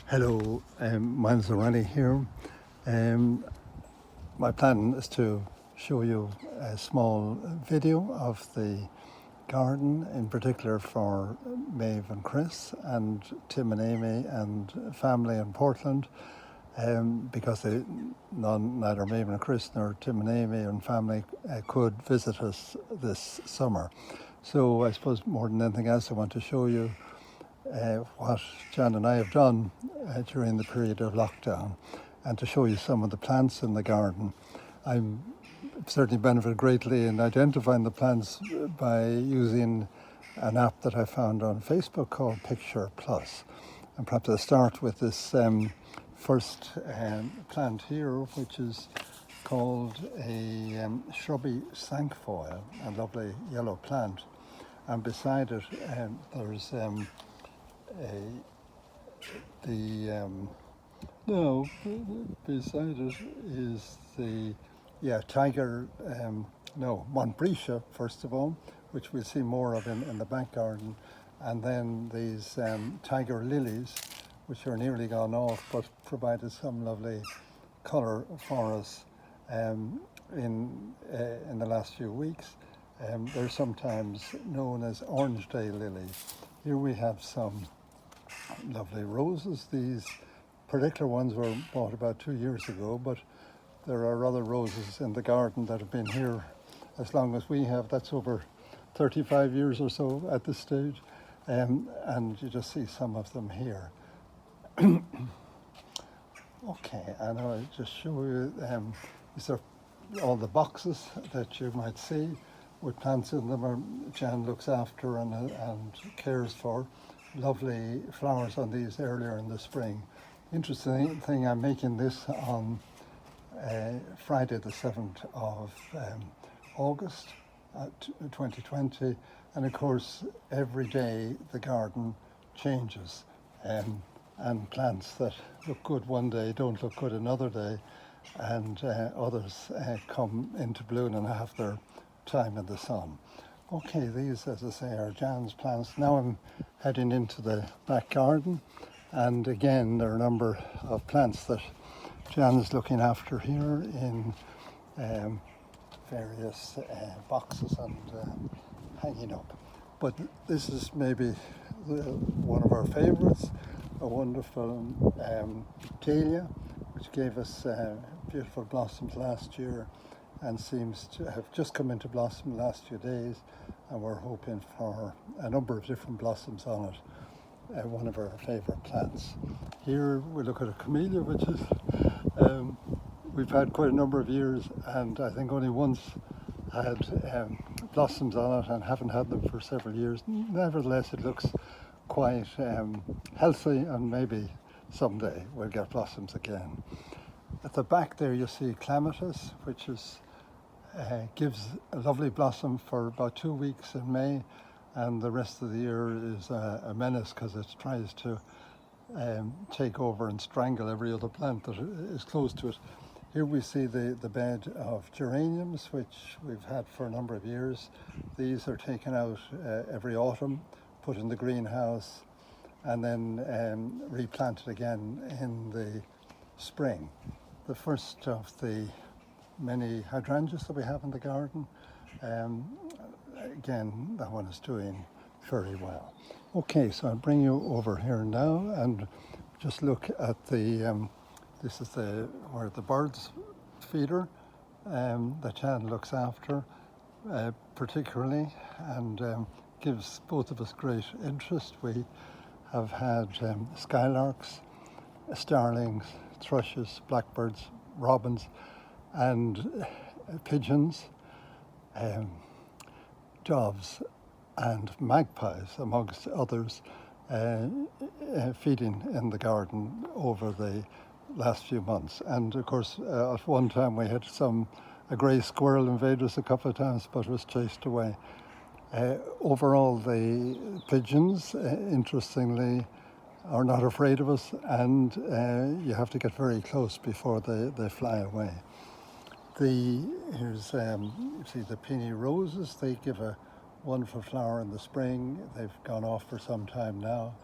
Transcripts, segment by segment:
Hello, mine's Ronnie here. Um, my plan is to show you a small video of the garden, in particular for Maeve and Chris and Tim and Amy and family in Portland, because neither Maeve and Chris nor Tim and Amy and family could visit us this summer. So I suppose more than anything else, I want to show you what Jan and I have done during the period of lockdown, and to show you some of the plants in the garden. I'm certainly benefited greatly in identifying the plants by using an app that I found on Facebook called Picture Plus. And perhaps I'll start with this first plant here, which is called a shrubby cinquefoil, a lovely yellow plant. And beside it, there's the no, beside it is the tiger, Montbretia first of all, which we'll see more of in the back garden, and then these tiger lilies, which are nearly gone off but provided some lovely colour for us in the last few weeks. They're sometimes known as orange-day lilies. Here we have some lovely roses. These particular ones were bought about 2 years ago, but there are other roses in the garden that have been here as long as we have. That's over 35 years or so at this stage, and you just see some of them here. Okay, and I'll just show you, these are all the boxes that you might see with plants in them, or Jan looks after and cares for. Lovely flowers on these earlier in the spring. Interesting thing, I'm making this on Friday the 7th of August 2020, and of course every day the garden changes, and plants that look good one day don't look good another day, and others come into bloom and have their time in the sun. Okay, these, as I say, are Jan's plants. Now I'm heading into the back garden, and again there are a number of plants that Jan's looking after here in various boxes and hanging up. But this is maybe one of our favourites, a wonderful dahlia, which gave us beautiful blossoms last year and seems to have just come into blossom the last few days, and we're hoping for a number of different blossoms on it. One of our favourite plants. Here we look at a camellia, which is we've had quite a number of years, and I think only once had blossoms on it, and haven't had them for several years. Nevertheless, it looks quite healthy, and maybe someday we'll get blossoms again. At the back there you see clematis, which is gives a lovely blossom for about 2 weeks in May, and the rest of the year is a menace because it tries to take over and strangle every other plant that is close to it. Here we see the bed of geraniums, which we've had for a number of years. These are taken out every autumn, put in the greenhouse, and then replanted again in the spring. The first of the many hydrangeas that we have in the garden. Again, that one is doing very well. Okay, so I'll bring you over here now and just look at the, this is where the birds feeder that Jan looks after particularly, and gives both of us great interest. We have had skylarks, starlings, thrushes, blackbirds, robins, and pigeons, doves, and magpies, amongst others, feeding in the garden over the last few months. And of course, at one time we had a grey squirrel invade us a couple of times, but was chased away. Overall, the pigeons, interestingly, are not afraid of us, and you have to get very close before they fly away. Here's you see the peony roses. They give a wonderful flower in the spring. They've gone off for some time now.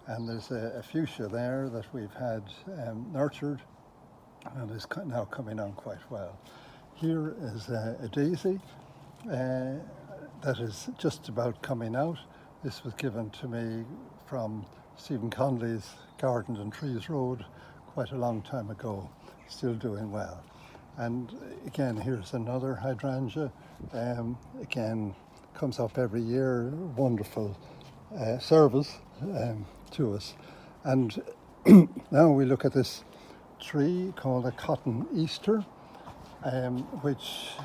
And there's a fuchsia there that we've had nurtured and is now coming on quite well. Here is a daisy that is just about coming out. This was given to me from Stephen Conley's Gardens and Trees Road quite a long time ago, still doing well. And again, here's another hydrangea. Again, comes up every year, wonderful service to us. And now we look at this tree called a cotton Easter, which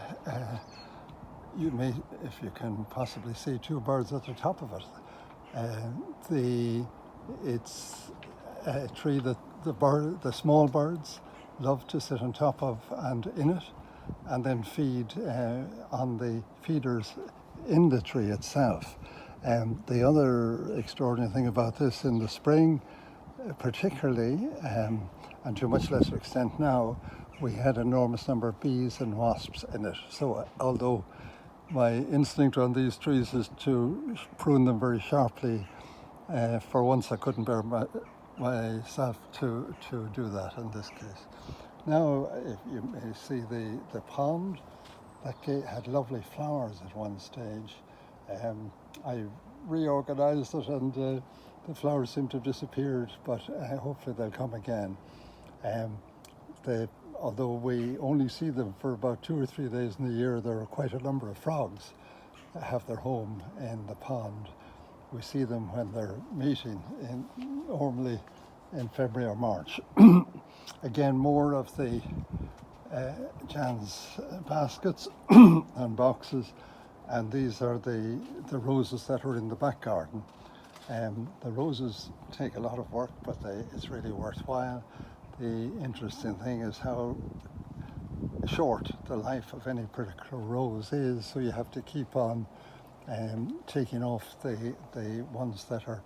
you may, if you can possibly see two birds at the top of it. It's a tree that the small birds love to sit on top of and in it, and then feed on the feeders in the tree itself. The other extraordinary thing about this in the spring, particularly, and to a much lesser extent now, we had an enormous number of bees and wasps in it. So although my instinct on these trees is to prune them very sharply, for once I couldn't bear myself to do that in this case. Now, if you may see the pond, that had lovely flowers at one stage. I reorganized it and the flowers seem to have disappeared, but hopefully they'll come again. Although we only see them for about 2 or 3 days in the year, there are quite a number of frogs that have their home in the pond. We see them when they're mating, normally in February or March. Again, more of the Jan's baskets and boxes, and these are the roses that are in the back garden. The roses take a lot of work, but it's really worthwhile. The interesting thing is how short the life of any particular rose is, so you have to keep on taking off the ones that are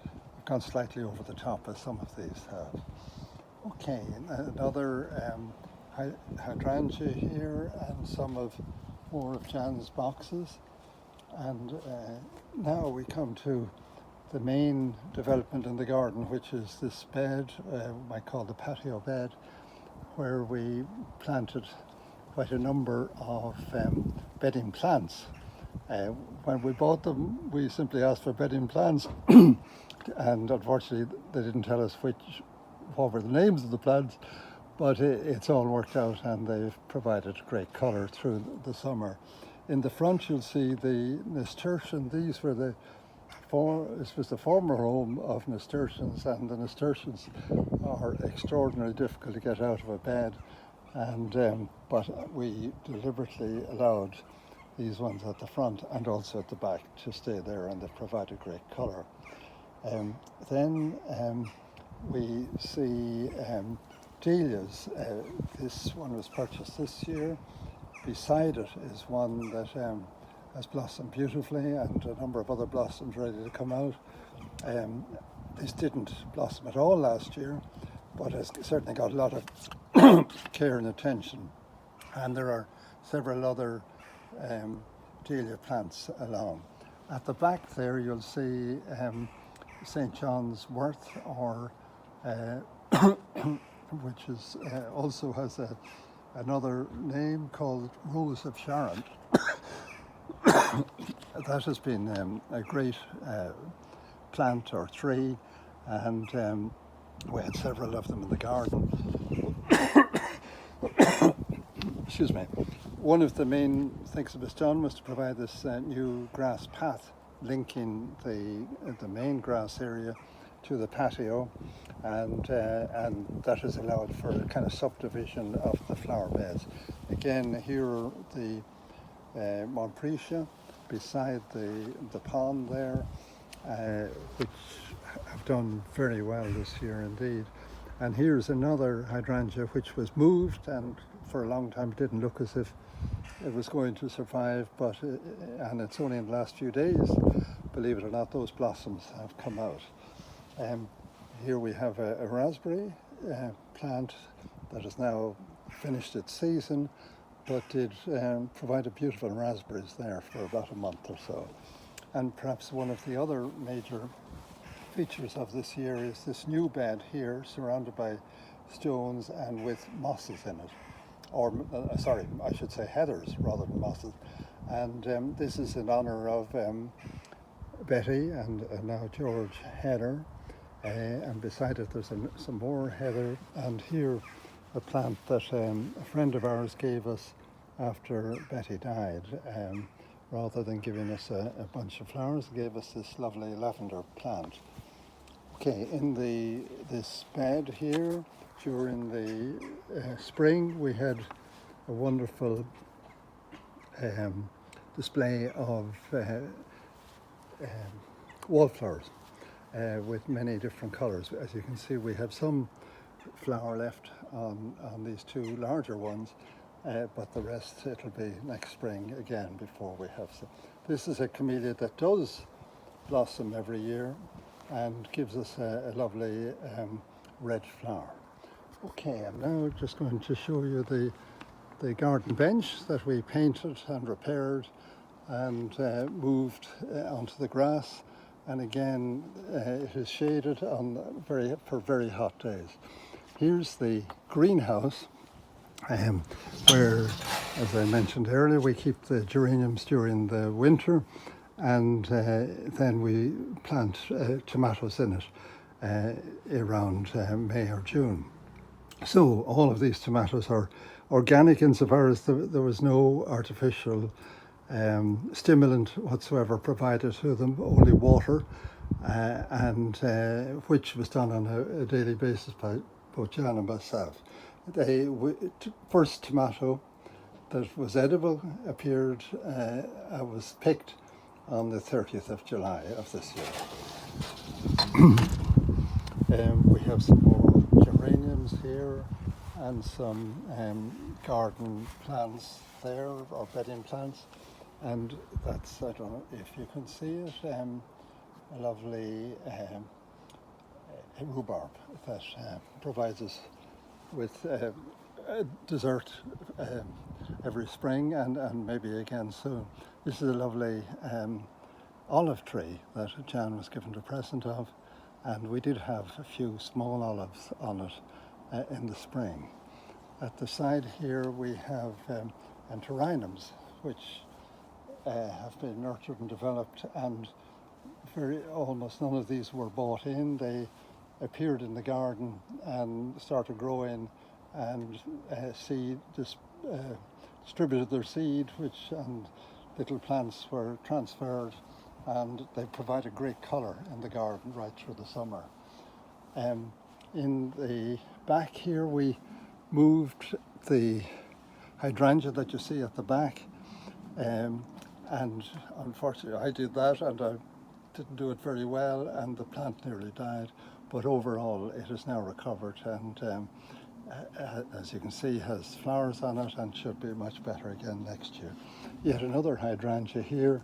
gone slightly over the top, as some of these have. Okay, another hydrangea here, and some more of Jan's boxes. And now we come to the main development in the garden, which is this bed, I call the patio bed, where we planted quite a number of bedding plants. When we bought them, we simply asked for bedding plants, and unfortunately they didn't tell us what were the names of the plants, but it's all worked out, and they've provided great colour through the summer. In the front you'll see the nasturtium. This was the former home of nasturtiums, and the nasturtiums are extraordinarily difficult to get out of a bed, and but we deliberately allowed these ones at the front and also at the back to stay there, and they've provided great colour. Then we see dahlias. This one was purchased this year. Beside it is one that has blossomed beautifully, and a number of other blossoms ready to come out. This didn't blossom at all last year, but has certainly got a lot of care and attention. And there are several other dahlia plants along. At the back there you'll see St. John's Wort, or which is also has another name called Rose of Sharon. That has been a great plant or tree, and we had several of them in the garden. Excuse me. One of the main things that was done was to provide this new grass path linking the main grass area to the patio, and that has allowed for a kind of subdivision of the flower beds. Again, here are the Montpretia beside the pond there, which have done very well this year indeed. And here's another hydrangea which was moved, and for a long time it didn't look as if it was going to survive, and it's only in the last few days, believe it or not, those blossoms have come out. Here we have a raspberry plant that has now finished its season, but did provide beautiful raspberries there for about a month or so. And perhaps one of the other major features of this year is this new bed here, surrounded by stones and with mosses in it. Or, sorry, I should say heathers rather than mosses. And this is in honour of Betty and now George Heather. And beside it there's some more heather, and here a plant that a friend of ours gave us after Betty died. Rather than giving us a bunch of flowers, he gave us this lovely lavender plant. Okay, in this bed here, during the spring, we had a wonderful display of wallflowers with many different colours. As you can see, we have some flower left on these two larger ones, but the rest it'll be next spring again before we have some. This is a camellia that does blossom every year and gives us a lovely red flower. Okay, I'm now just going to show you the garden bench that we painted and repaired and moved onto the grass, and again it is shaded for very hot days. Here's the greenhouse where, as I mentioned earlier, we keep the geraniums during the winter, and then we plant tomatoes in it around May or June. So all of these tomatoes are organic insofar as there was no artificial stimulant whatsoever provided to them, only water, and which was done on a daily basis by both Jan and myself. The first tomato that was edible appeared, was picked on the 30th of July of this year. We have some more geraniums here and some garden plants there, or bedding plants, and that's, I don't know if you can see it, a lovely rhubarb that provides us with a dessert every spring and maybe again soon. This is a lovely olive tree that Jan was given a present of, and we did have a few small olives on it in the spring. At the side here we have antirrhinums, which have been nurtured and developed, and almost none of these were bought in. They appeared in the garden and started growing, and distributed their seed, and little plants were transferred, and they provided great colour in the garden right through the summer. In the back here we moved the hydrangea that you see at the back, and unfortunately I did that and I didn't do it very well, and the plant nearly died, but overall it is now recovered, and as you can see has flowers on it and should be much better again next year. Yet another hydrangea here,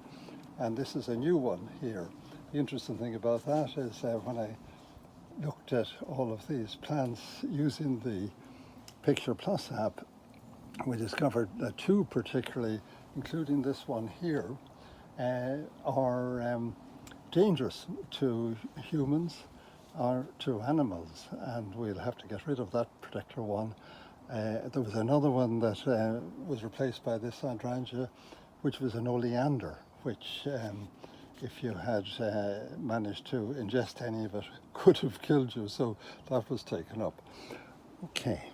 and this is a new one here. The interesting thing about that is when I looked at all of these plants using the Picture Plus app, we discovered that two particularly, including this one here, are dangerous to humans or to animals, and we'll have to get rid of that particular one. There was another one that was replaced by this hydrangea, which was an oleander, which if you had managed to ingest any of it could have killed you, so that was taken up. Okay.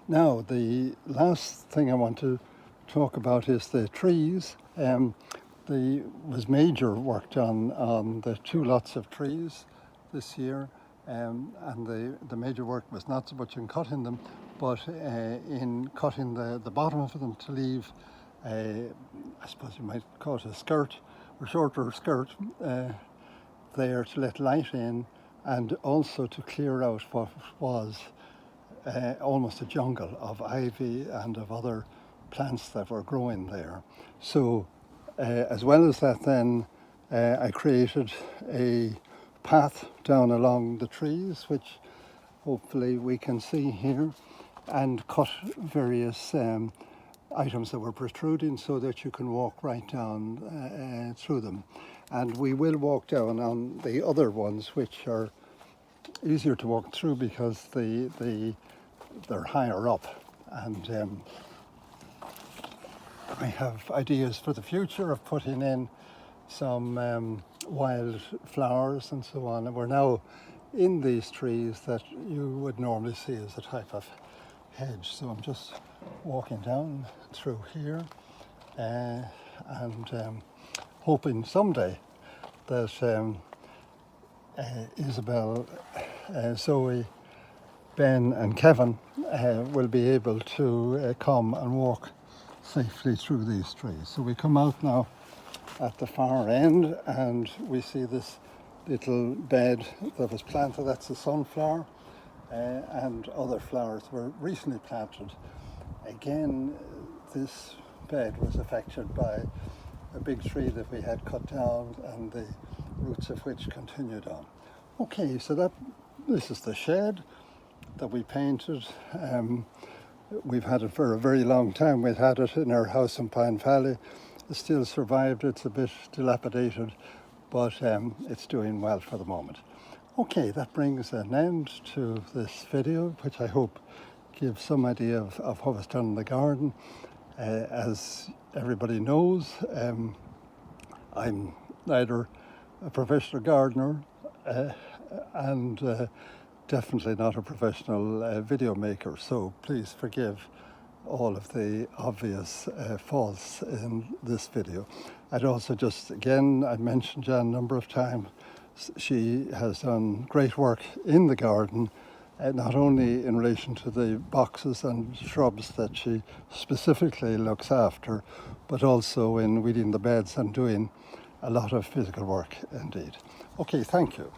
Now the last thing I want to talk about is the trees. There was major work done on the two lots of trees this year, and the major work was not so much in cutting them, but in cutting the bottom of them to leave I suppose you might call it a skirt, or shorter skirt, there to let light in, and also to clear out what was almost a jungle of ivy and of other plants that were growing there. So as well as that then, I created a path down along the trees, which hopefully we can see here, and cut various items that were protruding so that you can walk right down through them. And we will walk down on the other ones, which are easier to walk through because they're higher up. And I have ideas for the future of putting in some wild flowers and so on. And we're now in these trees that you would normally see as a type of hedge. So I'm just walking down through here and hoping someday that Isabel, Zoe, Ben and Kevin will be able to come and walk safely through these trees. So we come out now at the far end and we see this little bed that was planted. That's a sunflower, and other flowers were recently planted. Again, this bed was affected by a big tree that we had cut down and the roots of which continued on. Okay, so this is the shed that we painted. We've had it for a very long time. We've had it in our house in Pine Valley. It still survived. It's a bit dilapidated, but it's doing well for the moment. Okay, that brings an end to this video, which I hope gives some idea of what was done in the garden. As everybody knows, I'm neither a professional gardener and definitely not a professional video maker, so please forgive all of the obvious faults in this video. I'd also I mentioned Jan a number of times. She has done great work in the garden, not only in relation to the boxes and shrubs that she specifically looks after, but also in weeding the beds and doing a lot of physical work indeed. Okay, thank you.